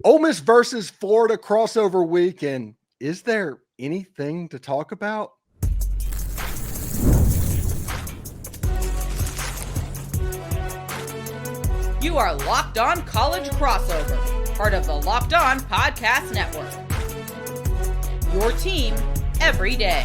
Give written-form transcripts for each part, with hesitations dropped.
Ole Miss versus Florida crossover week. And is there anything to talk about? You are Locked On College Crossover, part of the Locked On Podcast Network. Your team every day.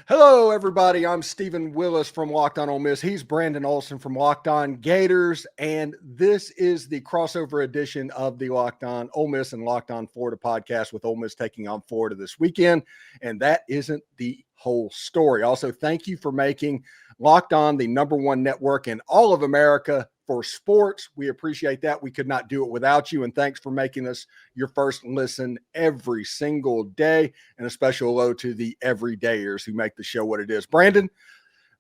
Hello, everybody. I'm Stephen Willis from Locked On Ole Miss. He's Brandon Olson from Locked On Gators. And this is the crossover edition of the Locked On Ole Miss and Locked On Florida podcast, with Ole Miss taking on Florida this weekend. And that isn't the whole story. Also, thank you for making Locked On the #1 network in all of America for sports. We appreciate that. We could not do it without you. And thanks for making us your first listen every single day. And a special hello to the everydayers who make the show what it is. Brandon,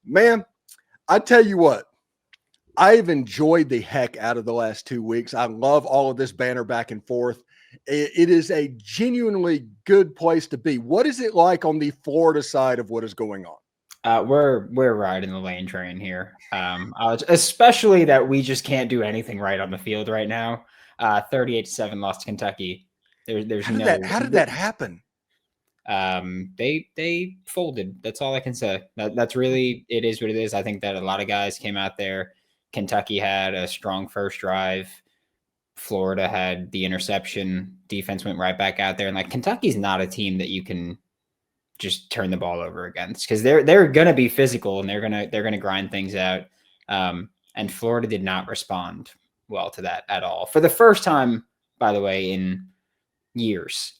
man, I tell you what, I've enjoyed the heck out of the last 2 weeks. I love all of this banter back and forth. It is a genuinely good place to be. What is it like on the Florida side of what is going on? We're riding the Lane train here, especially that we just can't do anything right on the field right now. 38-7 lost to Kentucky. There's how did that happen? They folded. That's all I can say. That's really, it is what it is. I think that a lot of guys came out there. Kentucky had a strong first drive. Florida had the interception. Defense went right back out there, and like Kentucky's not a team that you can just turn the ball over against, because they're gonna be physical and they're gonna grind things out. And Florida did not respond well to that at all for the first time, by the way, in years,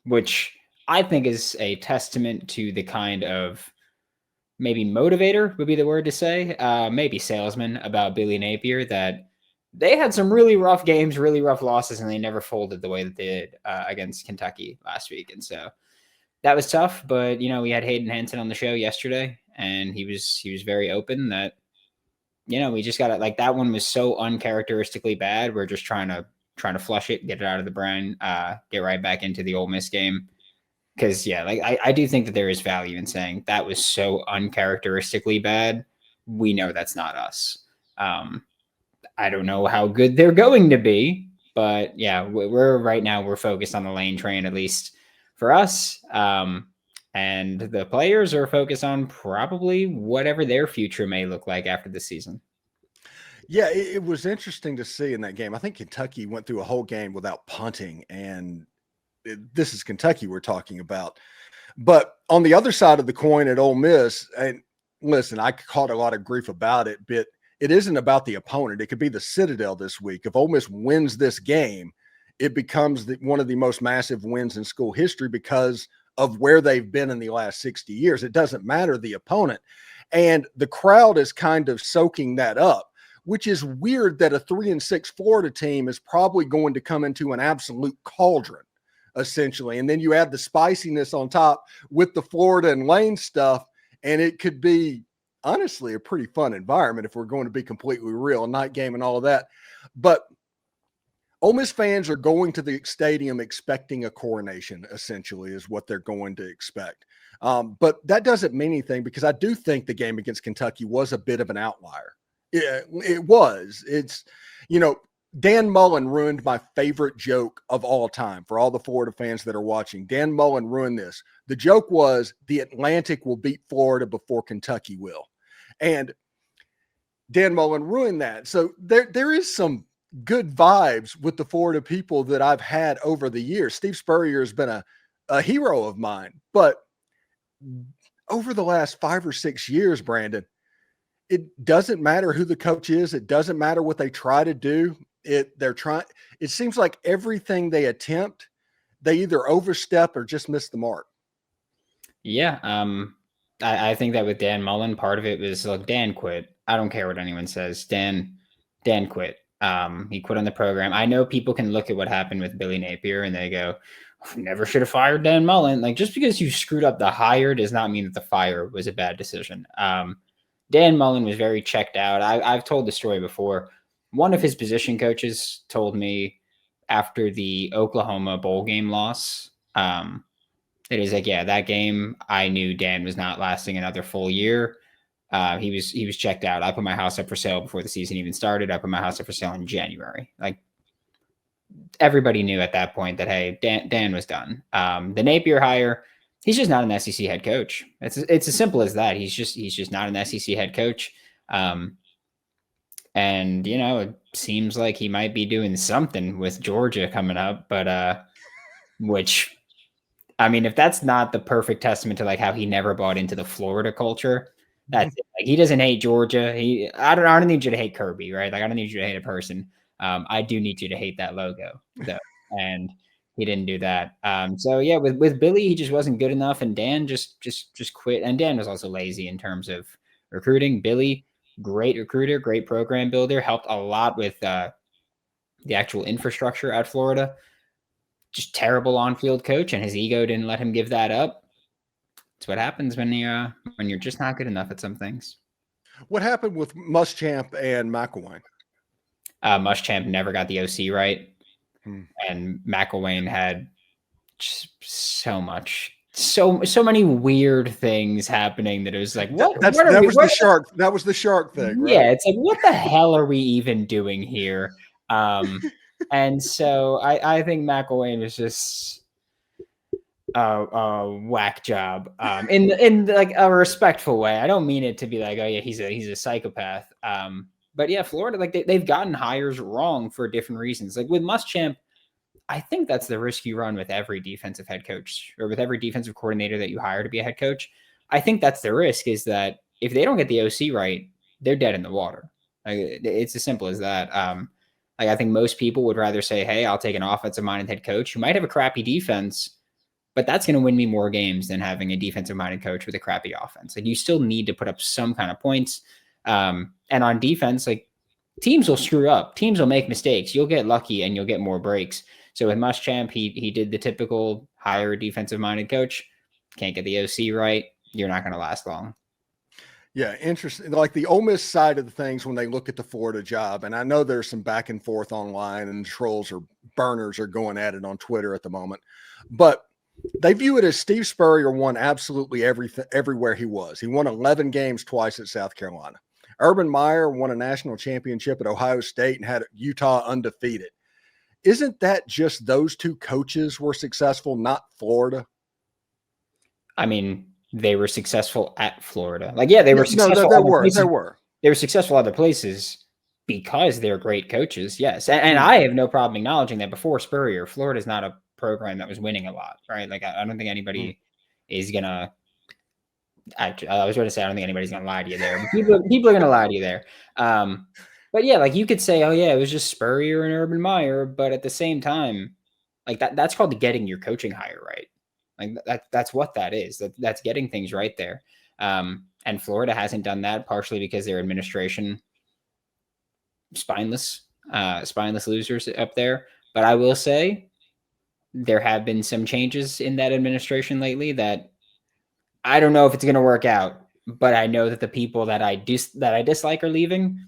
which I think is a testament to the kind of, maybe motivator would be the word to say, maybe salesman about Billy Napier, that they had some really rough games, really rough losses, and they never folded the way that they did against Kentucky last week. And so that was tough, but we had Hayden Hansen on the show yesterday, and he was very open that, we just got to, like, that one was so uncharacteristically bad. We're just trying to flush it, get it out of the brain, get right back into the Ole Miss game. Because, I do think that there is value in saying that was so uncharacteristically bad. We know that's not us. I don't know how good they're going to be, but we're focused on the Lane train, at least for us. And the players are focused on probably whatever their future may look like after the season. Yeah, it was interesting to see in that game. I think Kentucky went through a whole game without punting, and this is Kentucky we're talking about. But on the other side of the coin at Ole Miss, and listen, I caught a lot of grief about it, but it isn't about the opponent. It could be the Citadel this week. If Ole Miss wins this game, it becomes one of the most massive wins in school history because of where they've been in the last 60 years. It doesn't matter the opponent. And the crowd is kind of soaking that up, which is weird that a 3-6 Florida team is probably going to come into an absolute cauldron, essentially. And then you add the spiciness on top with the Florida and Lane stuff, and it could be, honestly, a pretty fun environment if we're going to be completely real, a night game and all of that. But Ole Miss fans are going to the stadium expecting a coronation, essentially, is what they're going to expect. But that doesn't mean anything, because I do think the game against Kentucky was a bit of an outlier. It was. It's, Dan Mullen ruined my favorite joke of all time for all the Florida fans that are watching. Dan Mullen ruined this. The joke was the Atlantic will beat Florida before Kentucky will. And Dan Mullen ruined that. So there is some good vibes with the Florida people that I've had over the years. Steve Spurrier has been a hero of mine, but over the last 5 or 6 years, Brandon, it doesn't matter who the coach is. It doesn't matter what they try to do. It seems like everything they attempt, they either overstep or just miss the mark. Yeah. I think that with Dan Mullen, part of it was, look, Dan quit. I don't care what anyone says. Dan quit. He quit on the program. I know people can look at what happened with Billy Napier and they go, never should have fired Dan Mullen. Like, just because you screwed up the hire does not mean that the fire was a bad decision. Dan Mullen was very checked out. I've told the story before. One of his position coaches told me after the Oklahoma bowl game loss, it is like, yeah, that game, I knew Dan was not lasting another full year. He was checked out. I put my house up for sale before the season even started. I put my house up for sale in January. Like, everybody knew at that point that, hey, Dan was done. The Napier hire, he's just not an SEC head coach. It's as simple as that. He's just not an SEC head coach. And it seems like he might be doing something with Georgia coming up, but which, I mean, if that's not the perfect testament to like how he never bought into the Florida culture, that's it. Like, he doesn't hate Georgia. I don't need you to hate Kirby, right? Like, I don't need you to hate a person. I do need you to hate that logo, though. And he didn't do that. So yeah, with Billy, he just wasn't good enough, and Dan just quit. And Dan was also lazy in terms of recruiting. Billy, great recruiter, great program builder, helped a lot with the actual infrastructure at Florida. Just terrible on-field coach, and his ego didn't let him give that up. It's what happens when you're just not good enough at some things. What happened with Muschamp and McElwain? Muschamp never got the OC right, and McElwain had just so many weird things happening that it was like, what? That was the shark thing, right? Yeah, it's like, what the hell are we even doing here? And so I think McElwain was just a whack job, in like a respectful way. I don't mean it to be like, oh yeah, he's a psychopath. But yeah, Florida, like they've gotten hires wrong for different reasons. Like with Muschamp, I think that's the risk you run with every defensive head coach or with every defensive coordinator that you hire to be a head coach. I think that's the risk, is that if they don't get the OC right, they're dead in the water. Like, it's as simple as that. Like, I think most people would rather say, hey, I'll take an offensive-minded head coach who might have a crappy defense, but that's going to win me more games than having a defensive-minded coach with a crappy offense. Like, you still need to put up some kind of points. And on defense, like, teams will screw up. Teams will make mistakes. You'll get lucky and you'll get more breaks. So with Muschamp, he did the typical hire a defensive-minded coach. Can't get the OC right. You're not going to last long. Yeah, interesting. Like the Ole Miss side of the things when they look at the Florida job, and I know there's some back and forth online, and trolls or burners are going at it on Twitter at the moment, but they view it as Steve Spurrier won absolutely everything everywhere he was. He won 11 games twice at South Carolina. Urban Meyer won a national championship at Ohio State and had Utah undefeated. Isn't that just those two coaches were successful, not Florida? I mean, they were successful at Florida. Like, yeah, they were successful. They were successful other places because they're great coaches. Yes. And I have no problem acknowledging that before Spurrier, Florida is not a program that was winning a lot, right? Like, I don't think anybody is going to, I was going to say, I don't think anybody's going to lie to you there. But people are going to lie to you there. But yeah, like you could say, oh yeah, it was just Spurrier and Urban Meyer. But at the same time, like that's called getting your coaching hire right. Like that's what that is. That's getting things right there. And Florida hasn't done that, partially because their administration, spineless losers up there. But I will say there have been some changes in that administration lately that I don't know if it's going to work out, but I know that the people that I dislike are leaving,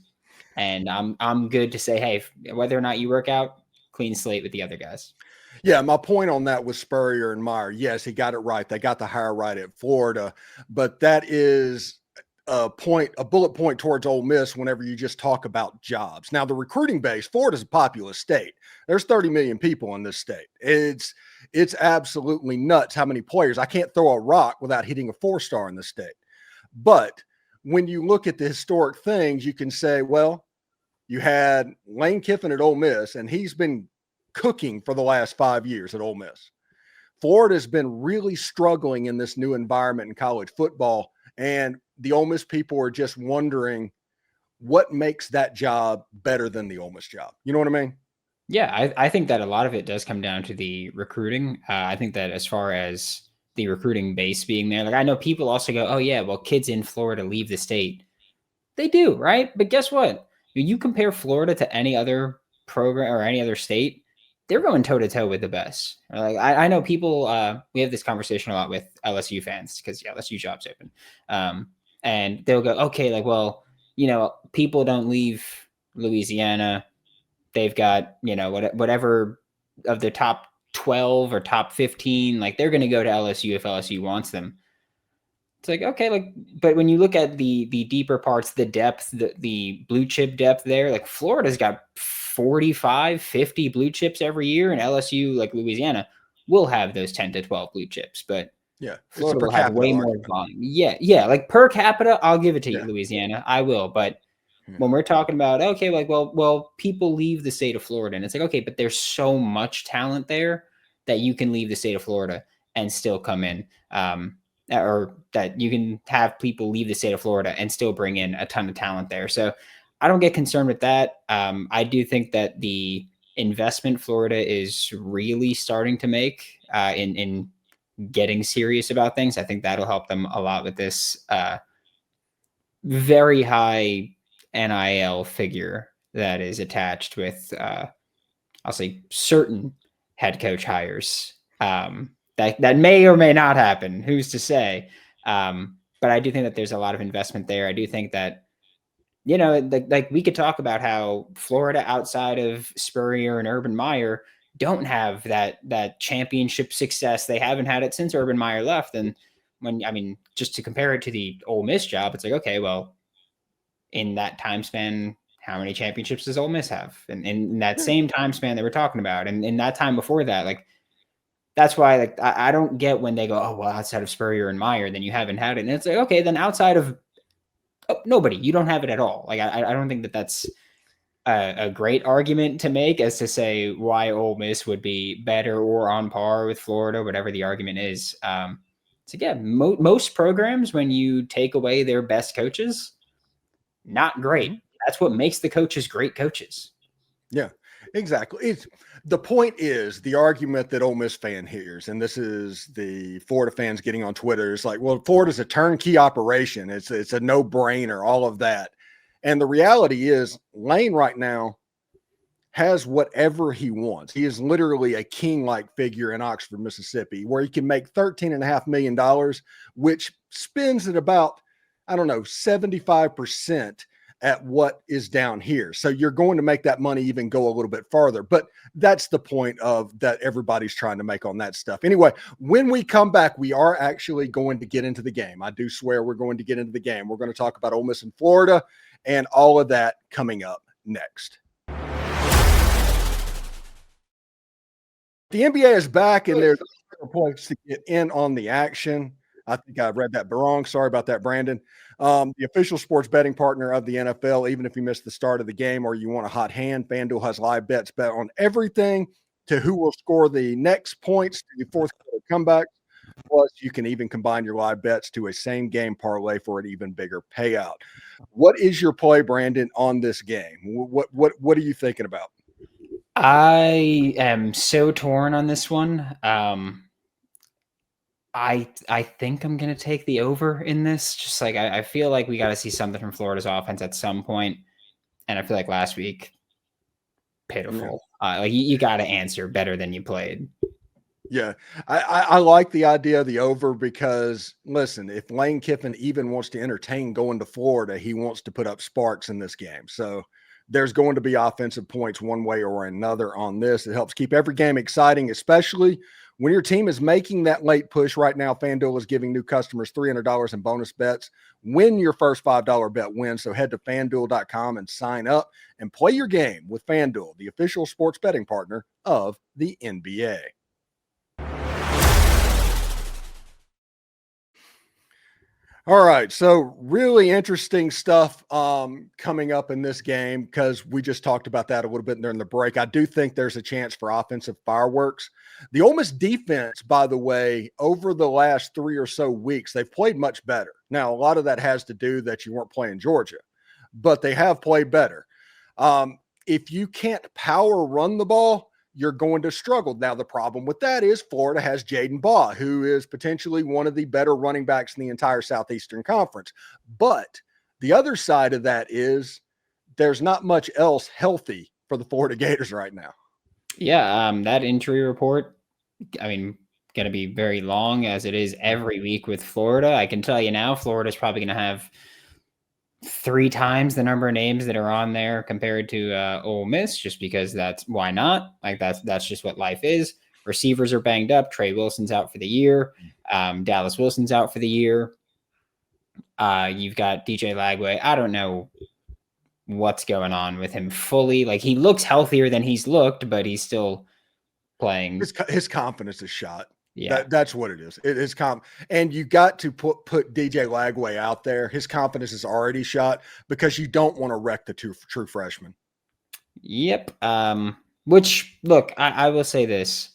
and I'm good to say, hey, whether or not you work out, clean slate with the other guys. Yeah, my point on that was Spurrier and Meyer. Yes, he got it right. They got the hire right at Florida, but that is a bullet point towards Ole Miss whenever you just talk about jobs. Now, the recruiting base, Florida's a populous state. There's 30 million people in this state. It's absolutely nuts how many players. I can't throw a rock without hitting a 4-star in the state. But when you look at the historic things, you can say, well, you had Lane Kiffin at Ole Miss, and he's been cooking for the last 5 years at Ole Miss. Florida's been really struggling in this new environment in college football, and the Ole Miss people are just wondering what makes that job better than the Ole Miss job. You know what I mean? Yeah, I think that a lot of it does come down to the recruiting. I think that as far as the recruiting base being there, like I know people also go, oh yeah, well, kids in Florida leave the state. They do, right? But guess what? You compare Florida to any other program or any other state, they're going toe-to-toe with the best. Like I know people, we have this conversation a lot with LSU fans because LSU job's open. And they'll go, okay, like, well, people don't leave Louisiana. They've got, whatever of the top 12 or top 15, like they're going to go to LSU if LSU wants them. It's like, okay, like, but when you look at the deeper parts, the depth, the blue chip depth there, like Florida's got 45, 50 blue chips every year, and LSU, like Louisiana, will have those 10 to 12 blue chips, but Yeah, it's a Florida per will have capita way more argument. volume. Yeah, like per capita, I'll give it to Yeah. you, Louisiana. I will, but Yeah. when we're talking about, okay, like, well, people leave the state of Florida, and it's like, okay, but there's so much talent there that you can leave the state of Florida and still come in. Or that you can have people leave the state of Florida and still bring in a ton of talent there. So I don't get concerned with that. I do think that the investment Florida is really starting to make in getting serious about things, I think that'll help them a lot with this very high NIL figure that is attached with, I'll say, certain head coach hires. That may or may not happen. Who's to say? But I do think that there's a lot of investment there. I do think that, like we could talk about how Florida outside of Spurrier and Urban Meyer don't have that championship success. They haven't had it since Urban Meyer left. And just to compare it to the Ole Miss job, it's like, okay, well, in that time span, how many championships does Ole Miss have? And in that same time span that we're talking about, and in that time before that, like, that's why, like, I don't get when they go, oh, well, outside of Spurrier and Meyer, then you haven't had it. And it's like, okay, then outside of nobody, you don't have it at all. Like, I don't think that that's a great argument to make as to say why Ole Miss would be better or on par with Florida, whatever the argument is. So again, most programs, when you take away their best coaches, not great. Mm-hmm. That's what makes the coaches great coaches. Yeah, exactly. The point is the argument that Ole Miss fan hears, and this is the Florida fans getting on Twitter. It's like, well, Florida's a turnkey operation. It's a no-brainer, all of that. And the reality is Lane right now has whatever he wants. He is literally a king-like figure in Oxford, Mississippi, where he can make $13.5 million, which spends at about, 75% at what is down here. So you're going to make that money even go a little bit farther. But that's the point of that everybody's trying to make on that stuff. Anyway, when we come back, we are actually going to get into the game. I do swear we're going to get into the game. We're going to talk about Ole Miss and Florida and all of that coming up next. The NBA is back, and there's points to get in on the action. I think I read that wrong. Sorry about that, Brandon. The official sports betting partner of the NFL, even if you missed the start of the game or you want a hot hand, FanDuel has live bets bet on everything to who will score the next points to the fourth quarter comeback. Plus, you can even combine your live bets to a same-game parlay for an even bigger payout. What is your play, Brandon, on this game? What are you thinking about? I am so torn on this one. I think I'm going to take the over in this. Just like I feel like we got to see something from Florida's offense at some point. And I feel like last week, pitiful. Yeah. Like you got to answer better than you played. Yeah, I like the idea of the over because, listen, if Lane Kiffin even wants to entertain going to Florida, he wants to put up sparks in this game. So there's going to be offensive points one way or another on this. It helps keep every game exciting, especially when your team is making that late push. Right now, FanDuel is giving new customers $300 in bonus bets when your first $5 bet wins. So head to FanDuel.com and sign up and play your game with FanDuel, the official sports betting partner of the NBA. All right, so really interesting stuff coming up in this game because we just talked about that a little bit during the break. I do think there's a chance for offensive fireworks. The Ole Miss defense, by the way, over the last 3 or so weeks, they've played much better. Now, a lot of that has to do that you weren't playing Georgia, but they have played better. If you can't power run the ball, you're going to struggle. Now, the problem with that is Florida has Jaden Baugh, who is potentially one of the better running backs in the entire Southeastern Conference. But the other side of that is there's not much else healthy for the Florida Gators right now. Yeah, that injury report, going to be very long as it is every week with Florida. I can tell you now, Florida's probably going to have 3 times the number of names that are on there compared to Ole Miss, just because that's why not. Like that's just what life is. Receivers are banged up. Trey Wilson's out for the year. Dallas Wilson's out for the year. You've got DJ Lagway. I don't know what's going on with him fully. Like, he looks healthier than he's looked, but he's still playing. His confidence is shot. Yeah. That's what it is. It is and you got to put DJ Lagway out there. His confidence is already shot because you don't want to wreck the true freshman. Yep. Which, look, I will say this.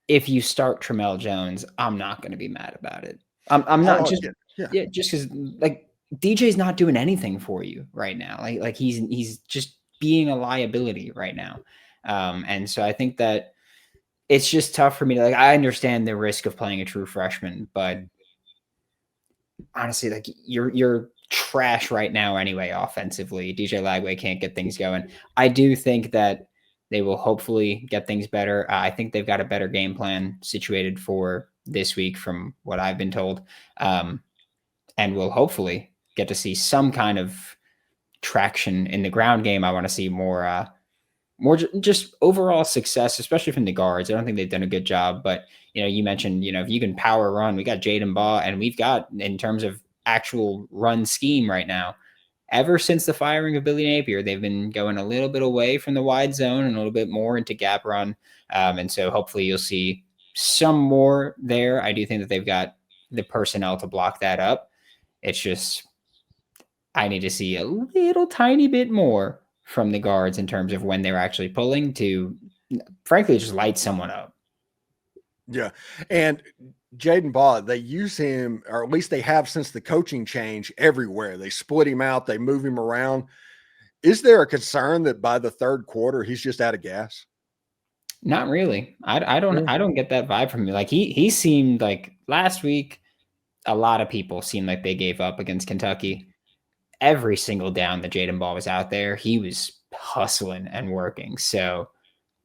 If you start Tramel Jones, I'm not going to be mad about it. I'm not just because like DJ's not doing anything for you right now. Like he's just being a liability right now. And so I think that it's just tough for me to, like, I understand the risk of playing a true freshman, but honestly, like, you're trash right now anyway offensively. DJ Lagway can't get things going. I do think that they will hopefully get things better. I think they've got a better game plan situated for this week from what I've been told. And we'll hopefully get to see some kind of traction in the ground game. I want to see more just overall success, especially from the guards. I don't think they've done a good job, but you mentioned, if you can power run, we got Jaden Baugh, and we've got, in terms of actual run scheme right now, ever since the firing of Billy Napier, they've been going a little bit away from the wide zone and a little bit more into gap run. And so hopefully you'll see some more there. I do think that they've got the personnel to block that up. It's just, I need to see a little tiny bit more from the guards in terms of when they're actually pulling to, frankly, just light someone up. Yeah. And Jaden Baugh, they use him, or at least they have since the coaching change, everywhere. They split him out. They move him around. Is there a concern that by the third quarter, he's just out of gas? Not really. I don't get that vibe from him. Like, he seemed like last week, a lot of people seemed like they gave up against Kentucky. Every single down that Jaden Baugh was out there, he was hustling and working. So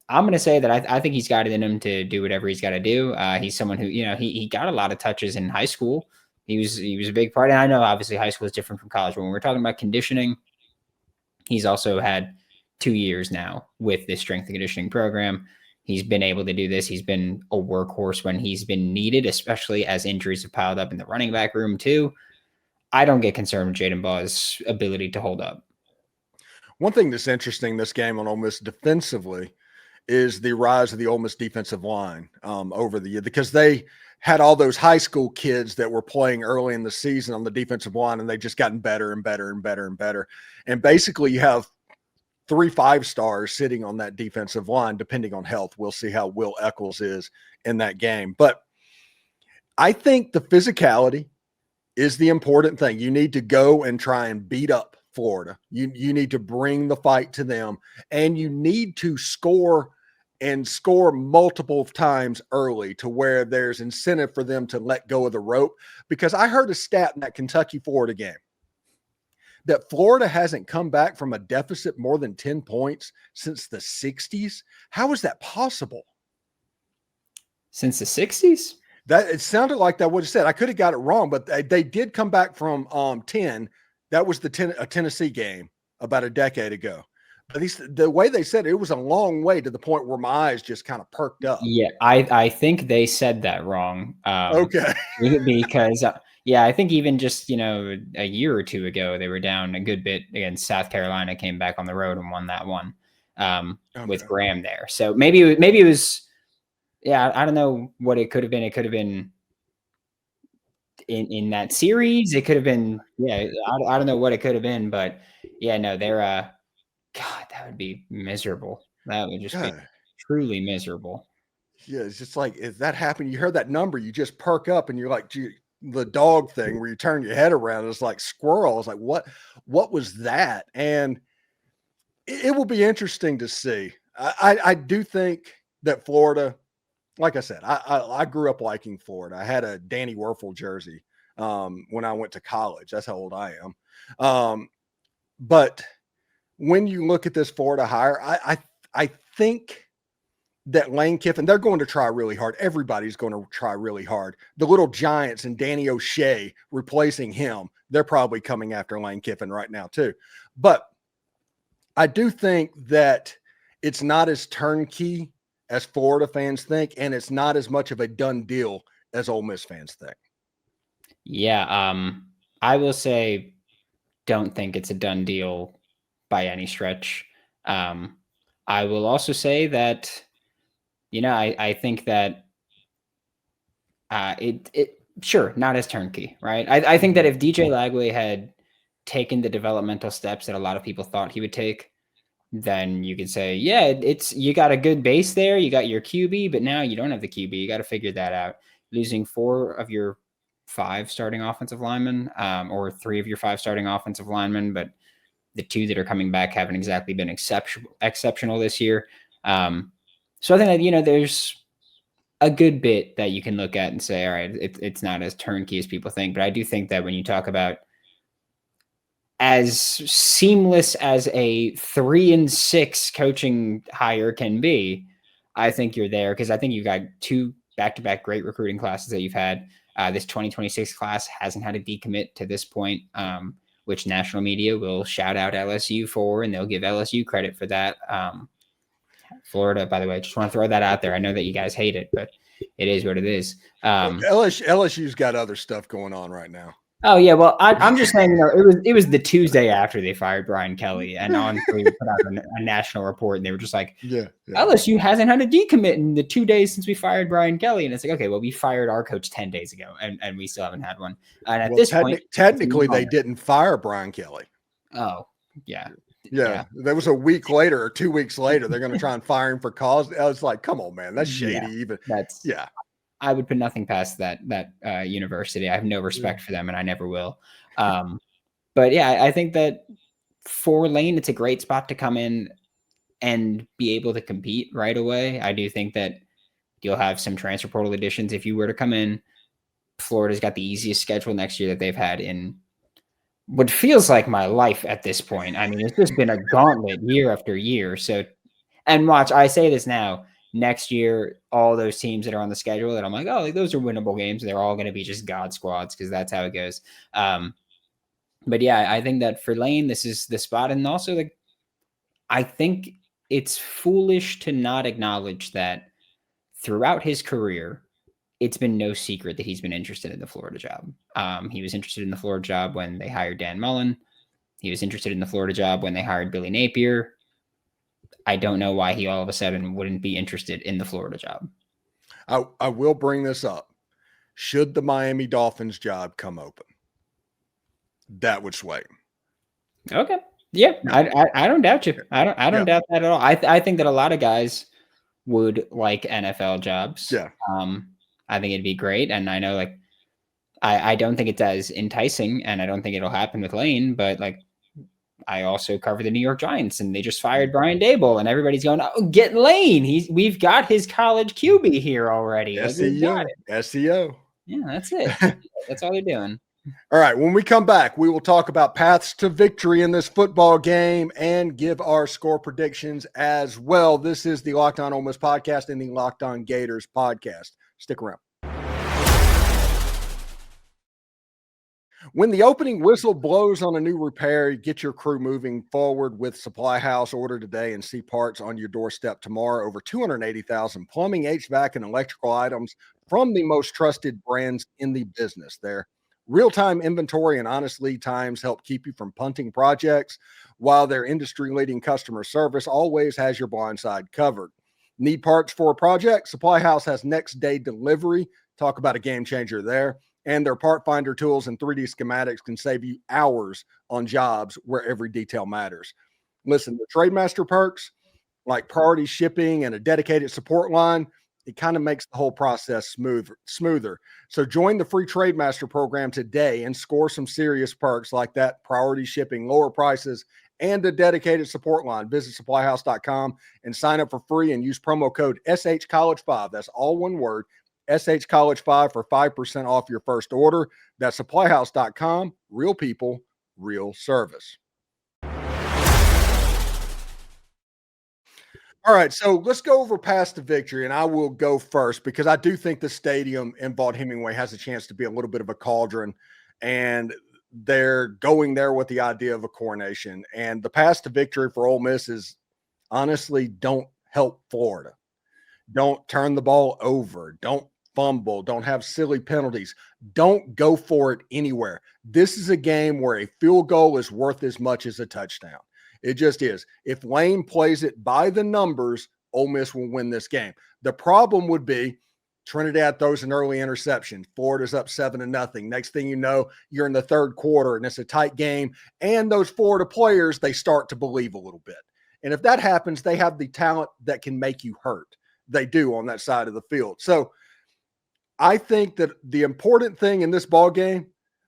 I'm going to say that I think he's got it in him to do whatever he's got to do. He's someone who, he got a lot of touches in high school. He was a big part. And I know obviously high school is different from college, but when we're talking about conditioning, he's also had 2 years now with this strength and conditioning program. He's been able to do this. He's been a workhorse when he's been needed, especially as injuries have piled up in the running back room too. I don't get concerned with Jaden Baugh's ability to hold up. One thing that's interesting this game on Ole Miss defensively is the rise of the Ole Miss defensive line over the year, because they had all those high school kids that were playing early in the season on the defensive line, and they've just gotten better and better and better and better. And basically you have 3 5-stars sitting on that defensive line, depending on health. We'll see how Will Eccles is in that game. But I think the physicality is the important thing. You need to go and try and beat up Florida. You need to bring the fight to them, and you need to score multiple times early to where there's incentive for them to let go of the rope. Because I heard a stat in that Kentucky-Florida game that Florida hasn't come back from a deficit more than 10 points since the 60s. How is that possible? Since the 60s? That it sounded like that would have said. I could have got it wrong, but they did come back from 10. That was a Tennessee game about a decade ago. But the way they said it was a long way, to the point where my eyes just kind of perked up. Yeah, I think they said that wrong. Okay. Because, I think even just, a year or two ago, they were down a good bit against South Carolina, came back on the road and won that one with Graham there. So maybe it was, I don't know what it could have been. It could have been in that series. It could have been, I don't know what it could have been, but they're, God, that would be miserable. That would just be truly miserable. Yeah, it's just like, if that happened, you heard that number, you just perk up and you're like, the dog thing where you turn your head around, it's like squirrel. It's like, what was that? And it will be interesting to see. I do think that Florida, like I said, I grew up liking Florida. I had a Danny Werfel jersey when I went to college. That's how old I am. But when you look at this Florida hire, I think that Lane Kiffin, they're going to try really hard. Everybody's going to try really hard. The Little Giants and Danny O'Shea replacing him, they're probably coming after Lane Kiffin right now too. But I do think that it's not as turnkey as Florida fans think, and it's not as much of a done deal as Ole Miss fans think. Yeah, I will say, don't think it's a done deal by any stretch. I will also say that, I think that sure, not as Turnkey, right? I think that if DJ Lagway had taken the developmental steps that a lot of people thought he would take, then you could say, yeah, you got a good base there. You got your QB, but now you don't have the QB. You got to figure that out. Losing 4 of your 5 starting offensive linemen, or 3 of your 5 starting offensive linemen, but the 2 that are coming back haven't exactly been exceptional this year. So I think that, there's a good bit that you can look at and say, all right, it's not as turnkey as people think. But I do think that when you talk about as seamless as a 3-6 coaching hire can be, I think you're there, because I think you've got 2 back-to-back great recruiting classes that you've had. This 2026 class hasn't had a decommit to this point, which national media will shout out LSU for, and they'll give LSU credit for that. Florida, by the way, just want to throw that out there. I know that you guys hate it, but it is what it is. LSU's got other stuff going on right now. Oh yeah, well, I'm just saying, it was the Tuesday after they fired Brian Kelly, and On Three put out a national report, and they were just like, LSU hasn't had a decommit in the 2 days since we fired Brian Kelly, and it's like, okay, well, we fired our coach 10 days ago, and we still haven't had one. And at this point, technically, they didn't fire Brian Kelly. Oh yeah. Yeah, that was a week later or 2 weeks later. They're going to try and fire him for cause. I was like, come on, man, that's shady. I would put nothing past that university. I have no respect for them, and I never will. But yeah, I think that for Lane, it's a great spot to come in and be able to compete right away. I do think that you'll have some transfer portal additions if you were to come in. Florida's got the easiest schedule next year that they've had in what feels like my life at this point. I mean, it's just been a gauntlet year after year. So, and watch, I say this now, next year, all those teams that are on the schedule that I'm like, oh, those are winnable games. They're all going to be just God squads, because that's how it goes. But yeah, I think that for Lane, this is the spot. And also, I think it's foolish to not acknowledge that throughout his career, it's been no secret that he's been interested in the Florida job. He was interested in the Florida job when they hired Dan Mullen. He was interested in the Florida job when they hired Billy Napier. I don't know why he all of a sudden wouldn't be interested in the Florida job. I will bring this up. Should the Miami Dolphins job come open, that would sway him. Okay. Yeah. I don't doubt you. I don't doubt that at all. I think that a lot of guys would like NFL jobs. Yeah. I think it'd be great. And I know, I don't think it's as enticing, and I don't think it'll happen with Lane, but I also cover the New York Giants, and they just fired Brian Daboll, and everybody's going, oh, get Lane. We've got his college QB here already. SEO. Yeah, that's it. That's all they're doing. All right. When we come back, we will talk about paths to victory in this football game and give our score predictions as well. This is the Locked On Ole Miss podcast and the Locked On Gators podcast. Stick around. When the opening whistle blows on a new repair, get your crew moving forward with Supply House. Order today and see parts on your doorstep tomorrow. Over 280,000 plumbing, HVAC, and electrical items from the most trusted brands in the business. Their real-time inventory and honest lead times help keep you from punting projects, while their industry-leading customer service always has your blind side covered. Need parts for a project? Supply House has next-day delivery. Talk about a game changer there. And their part finder tools and 3D schematics can save you hours on jobs where every detail matters. Listen, the Trademaster perks, like priority shipping and a dedicated support line, it kind of makes the whole process smoother. So join the free Trademaster program today and score some serious perks like that: priority shipping, lower prices, and a dedicated support line. Visit supplyhouse.com and sign up for free and use promo code SHCollege5. That's all one word, SHCollege5, for 5% off your first order. That's supplyhouse.com. Real people, real service. All right, so let's go over past the victory, and I will go first because I do think the stadium in Vaught-Hemingway has a chance to be a little bit of a cauldron, and they're going there with the idea of a coronation. And the path to victory for Ole Miss is, honestly, don't help Florida. Don't turn the ball over. Don't fumble, don't have silly penalties. Don't go for it anywhere. This is a game where a field goal is worth as much as a touchdown. It just is. If Lane plays it by the numbers, Ole Miss will win this game. The problem would be Trinidad throws an early interception. Florida's up 7-0. Next thing you know, you're in the third quarter and it's a tight game. And those Florida players, they start to believe a little bit. And if that happens, they have the talent that can make you hurt. They do on that side of the field. So I think that the important thing in this ball game,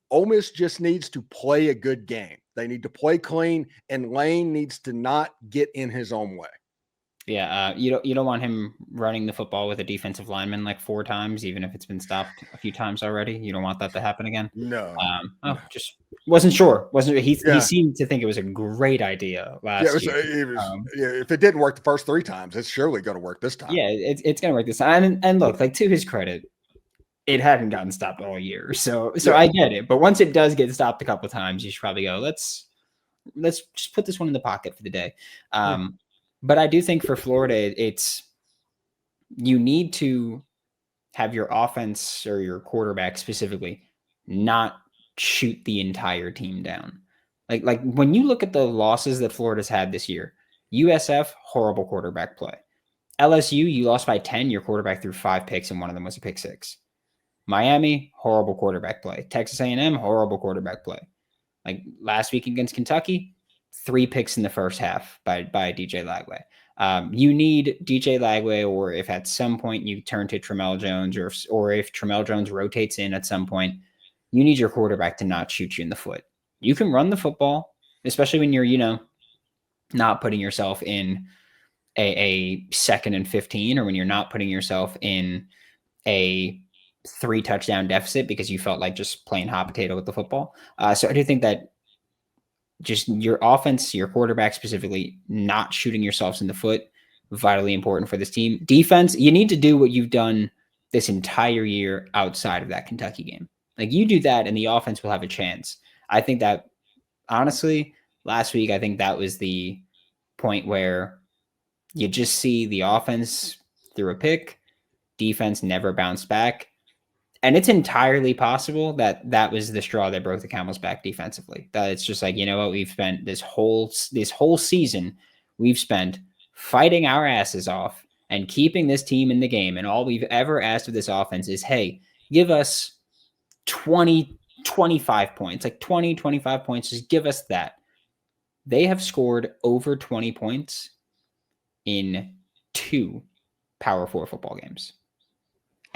Ole Miss just needs to play a good game. They need to play clean, and Lane needs to not get in his own way. Yeah, you don't want him running the football with a defensive lineman like 4 times, even if it's been stopped a few times already. You don't want that to happen again. No. Just wasn't sure. He seemed to think it was a great idea last year. If it didn't work the first 3 times, it's surely going to work this time. Yeah, it's going to work this time. And look, like, to his credit, it hadn't gotten stopped all year, so I get it. But once it does get stopped a couple of times, you should probably go, let's just put this one in the pocket for the day. But I do think for Florida, you need to have your offense or your quarterback specifically not shoot the entire team down. Like when you look at the losses that Florida's had this year, USF, horrible quarterback play. LSU, you lost by 10. Your quarterback threw 5 picks, and one of them was a pick 6. Miami, horrible quarterback play. Texas A&M, horrible quarterback play. Like last week against Kentucky, 3 picks in the first half by DJ Lagway. You need DJ Lagway, or if at some point you turn to Tramel Jones, or if Tramel Jones rotates in at some point, you need your quarterback to not shoot you in the foot. You can run the football, especially when you're, not putting yourself in a 2nd and 15, or when you're not putting yourself in a 3 touchdown deficit because you felt like just playing hot potato with the football. So I do think that just your offense, your quarterback specifically, not shooting yourselves in the foot, vitally important for this team. Defense, you need to do what you've done this entire year outside of that Kentucky game. Like, you do that and the offense will have a chance. I think that, honestly, last week, I think that was the point where you just see the offense threw a pick, defense never bounced back. And it's entirely possible that that was the straw that broke the camel's back defensively. That it's just like, you know what, we've spent this whole season, we've spent fighting our asses off and keeping this team in the game. And all we've ever asked of this offense is, hey, give us 20, 25 points, like 20, 25 points. Just give us that. They have scored over 20 points in 2 Power 4 football games.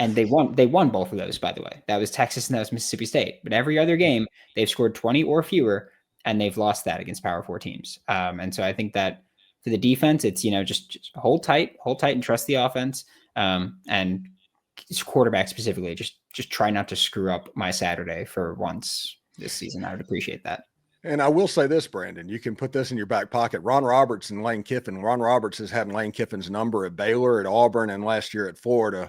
And they won both of those, by the way. That was Texas and that was Mississippi State. But every other game, they've scored 20 or fewer, and they've lost that against Power 4 teams. And so I think that for the defense, it's, just hold tight and trust the offense. And quarterback specifically, just try not to screw up my Saturday for once this season. I would appreciate that. And I will say this, Brandon, you can put this in your back pocket. Ron Roberts and Lane Kiffin. Ron Roberts has had Lane Kiffin's number at Baylor, at Auburn, and last year at Florida,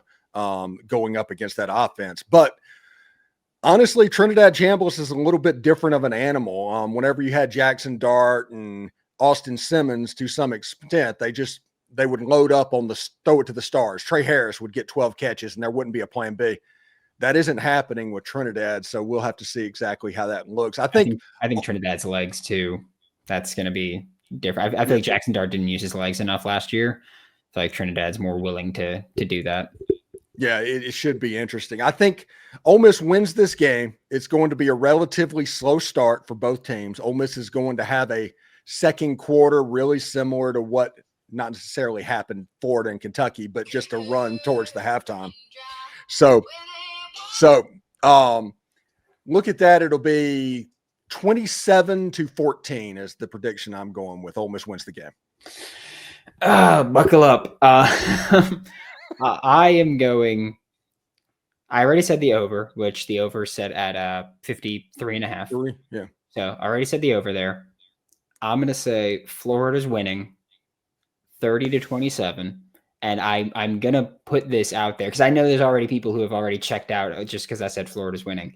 going up against that offense. But honestly, Trinidad Chambliss is a little bit different of an animal. Whenever you had Jaxson Dart and Austin Simmons, to some extent, they would load up on throw it to the stars. Trey Harris would get 12 catches and there wouldn't be a plan B. That isn't happening with Trinidad, so we'll have to see exactly how that looks. I think Trinidad's legs too. That's going to be different. I feel like Jaxson Dart didn't use his legs enough last year. I feel like Trinidad's more willing to do that. Yeah, it should be interesting. I think Ole Miss wins this game. It's going to be a relatively slow start for both teams. Ole Miss is going to have a second quarter really similar to what not necessarily happened Florida and Kentucky, but just a run towards the halftime. So look at that. It'll be 27-14 is the prediction I'm going with. Ole Miss wins the game. Buckle up. I already said the over, which the over set at 53.5. Yeah. So I already said the over there. I'm going to say Florida's winning 30-27. And I'm going to put this out there because I know there's already people who have already checked out just because I said Florida's winning.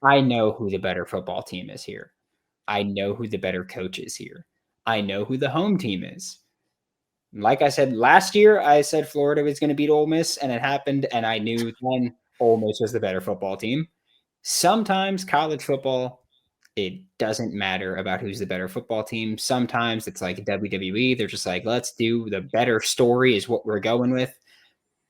I know who the better football team is here. I know who the better coach is here. I know who the home team is. Like I said, last year, I said Florida was going to beat Ole Miss, and it happened, and I knew then Ole Miss was the better football team. Sometimes college football, it doesn't matter about who's the better football team. Sometimes it's like WWE. They're just like, let's do the better story is what we're going with.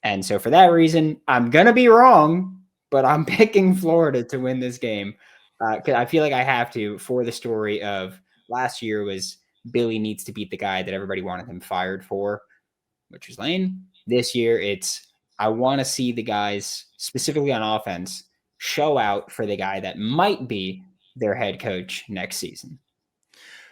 And so for that reason, I'm going to be wrong, but I'm picking Florida to win this game. Because I feel like I have to, for the story of last year was Billy needs to beat the guy that everybody wanted him fired for, which was Lane. This year, it's I want to see the guys, specifically on offense, show out for the guy that might be their head coach next season.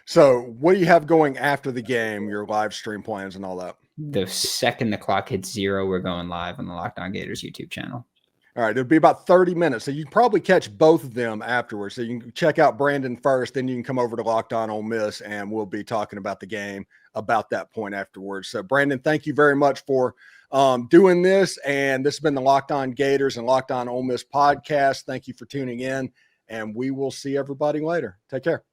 So what do you have going after the game, your live stream plans and all that? The second the clock hits 0, we're going live on the Locked On Gators YouTube channel. All right, it'll be about 30 minutes. So you can probably catch both of them afterwards. So you can check out Brandon first, then you can come over to Locked On Ole Miss, and we'll be talking about the game about that point afterwards. So Brandon, thank you very much for doing this. And this has been the Locked On Gators and Locked On Ole Miss podcast. Thank you for tuning in, and we will see everybody later. Take care.